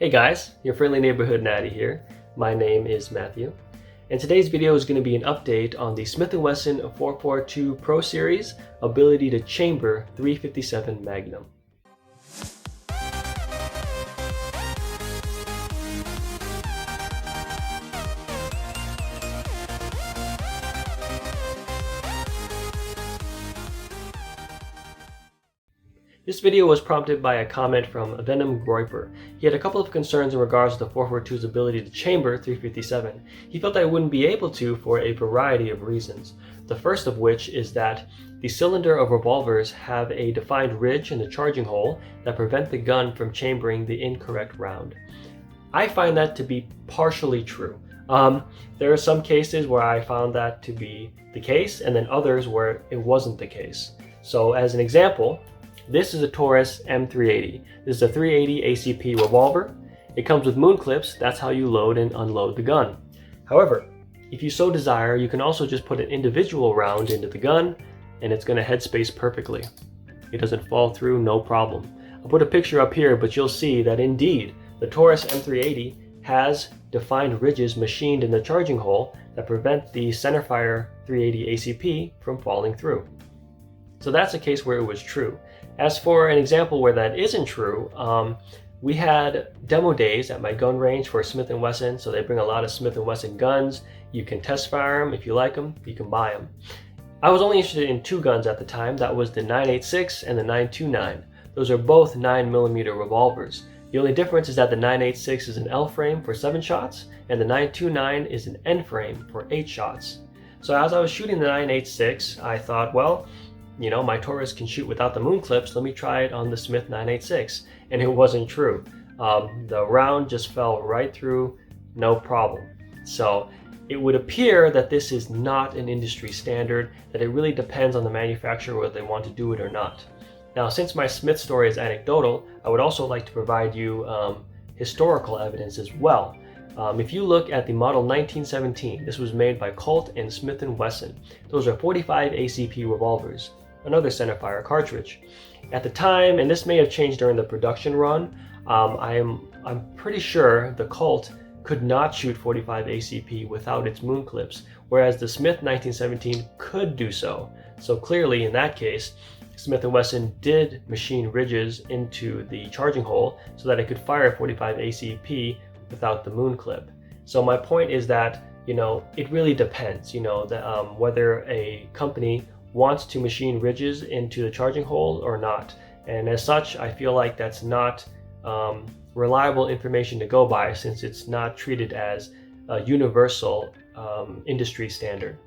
Hey guys, your friendly neighborhood natty here. My name is Matthew, and today's video is going to be an update on the Smith & Wesson 442 Pro Series ability to chamber 357 Magnum. This video was prompted by a comment from Venom Groiper. He had a couple of concerns in regards to the 442's ability to chamber 357. He felt that it wouldn't be able to for a variety of reasons. The first of which is that the cylinder of revolvers have a defined ridge in the charging hole that prevent the gun from chambering the incorrect round. I find that to be partially true. There are some cases where I found that to be the case, and then others where it wasn't the case. So as an example, this is a Taurus M380. This is a 380 ACP revolver. It comes with moon clips. That's how you load and unload the gun. However, if you so desire, you can also just put an individual round into the gun and it's going to headspace perfectly. It doesn't fall through, no problem. I'll put a picture up here, but you'll see that indeed the Taurus M380 has defined ridges machined in the charging hole that prevent the centerfire 380 ACP from falling through. So that's a case where it was true. As for an example where that isn't true, we had demo days at my gun range for Smith & Wesson, so they bring a lot of Smith & Wesson guns. You can test fire them. If you like them, you can buy them. I was only interested in two guns at the time. That was the 986 and the 929. Those are both 9mm revolvers. The only difference is that the 986 is an L frame for 7 shots, and the 929 is an N frame for 8 shots. So as I was shooting the 986, I thought, well, you know, my Taurus can shoot without the moon clips. Let me try it on the Smith 986. And it wasn't true. The round just fell right through, no problem. So it would appear that this is not an industry standard, that it really depends on the manufacturer whether they want to do it or not. Now, since my Smith story is anecdotal, I would also like to provide you historical evidence as well. If you look at the model 1917, this was made by Colt and Smith & Wesson. Those are 45 ACP revolvers, another centerfire cartridge. At the time, and this may have changed during the production run, I'm pretty sure the Colt could not shoot 45 ACP without its moon clips, whereas the Smith 1917 could do so. So clearly, in that case, Smith & Wesson did machine ridges into the charging hole so that it could fire 45 ACP without the moon clip. So my point is that, you know, it really depends, you know, whether a company wants to machine ridges into the charging hole or not. And as such, I feel like that's not reliable information to go by, since it's not treated as a universal industry standard.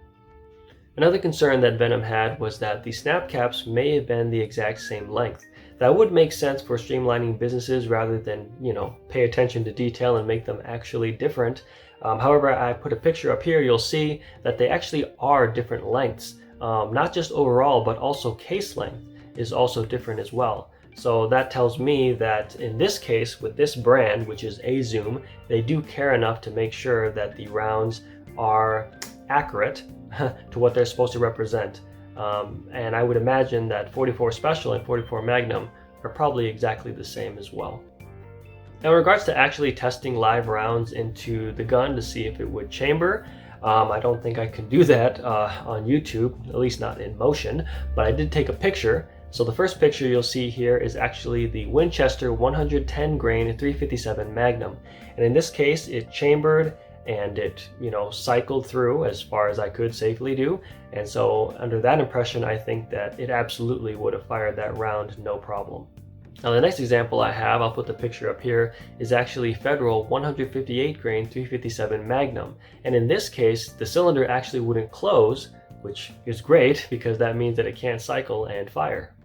Another concern that Venom had was that the snap caps may have been the exact same length. That would make sense for streamlining businesses rather than, you know, pay attention to detail and make them actually different. However, I put a picture up here. You'll see that they actually are different lengths. Not just overall, but also case length is also different as well. So that tells me that in this case, with this brand, which is A-Zoom, they do care enough to make sure that the rounds are accurate to what they're supposed to represent. And I would imagine that 44 Special and 44 Magnum are probably exactly the same as well. Now, in regards to actually testing live rounds into the gun to see if it would chamber, I don't think I can do that on YouTube, at least not in motion, but I did take a picture. So the first picture you'll see here is actually the Winchester 110 grain 357 Magnum. And in this case, it chambered and it, you know, cycled through as far as I could safely do. And so under that impression, I think that it absolutely would have fired that round no problem. Now the next example I have, I'll put the picture up here, is actually Federal 158 grain 357 Magnum. And in this case, the cylinder actually wouldn't close, which is great because that means that it can't cycle and fire.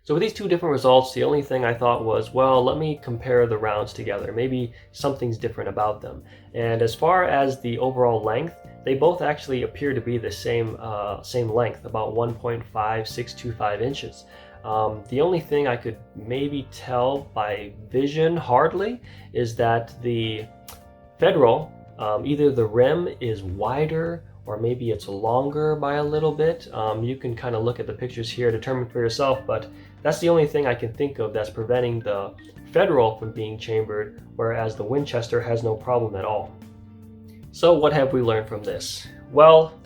So with these two different results, the only thing I thought was, well, let me compare the rounds together. Maybe something's different about them. And as far as the overall length, they both actually appear to be the same length, about 1.5625 inches. The only thing I could maybe tell by vision, hardly, is that the Federal, either the rim is wider or maybe it's longer by a little bit. You can kind of look at the pictures here, determine for yourself, but that's the only thing I can think of that's preventing the Federal from being chambered, whereas the Winchester has no problem at all. So what have we learned from this? Well,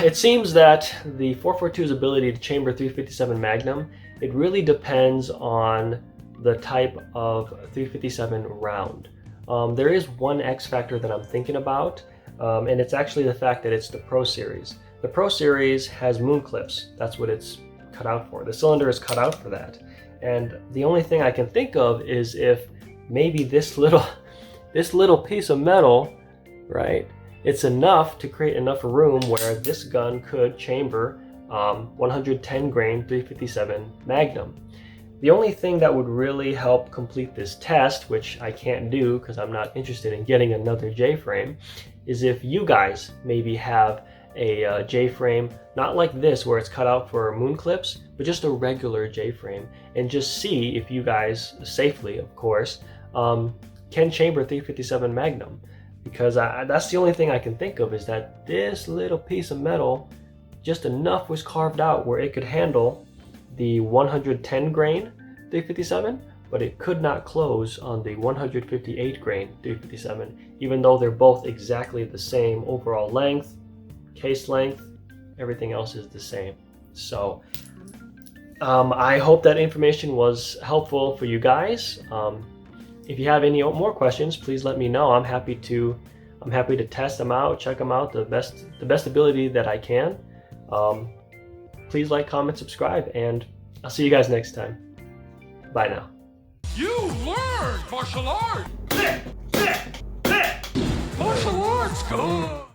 it seems that the 442's ability to chamber 357 Magnum, it really depends on the type of 357 round. There is one X factor that I'm thinking about, and it's actually the fact that it's the Pro Series. The Pro Series has moon clips. That's what it's cut out for. The cylinder is cut out for that. And the only thing I can think of is if maybe this little piece of metal, right, it's enough to create enough room where this gun could chamber 110 grain 357 Magnum. The only thing that would really help complete this test, which I can't do because I'm not interested in getting another J-frame, is if you guys maybe have a J-frame, not like this where it's cut out for moon clips, but just a regular J-frame, and just see if you guys, safely of course, can chamber 357 Magnum. Because that's the only thing I can think of, is that this little piece of metal, just enough was carved out where it could handle the 110 grain 357, but it could not close on the 158 grain 357, even though they're both exactly the same overall length, case length, everything else is the same. So I hope that information was helpful for you guys. If you have any more questions, please let me know. I'm happy to test them out, check them out the best ability that I can. Please like, comment, subscribe, and I'll see you guys next time. Bye now. You learned martial arts! Martial arts, good!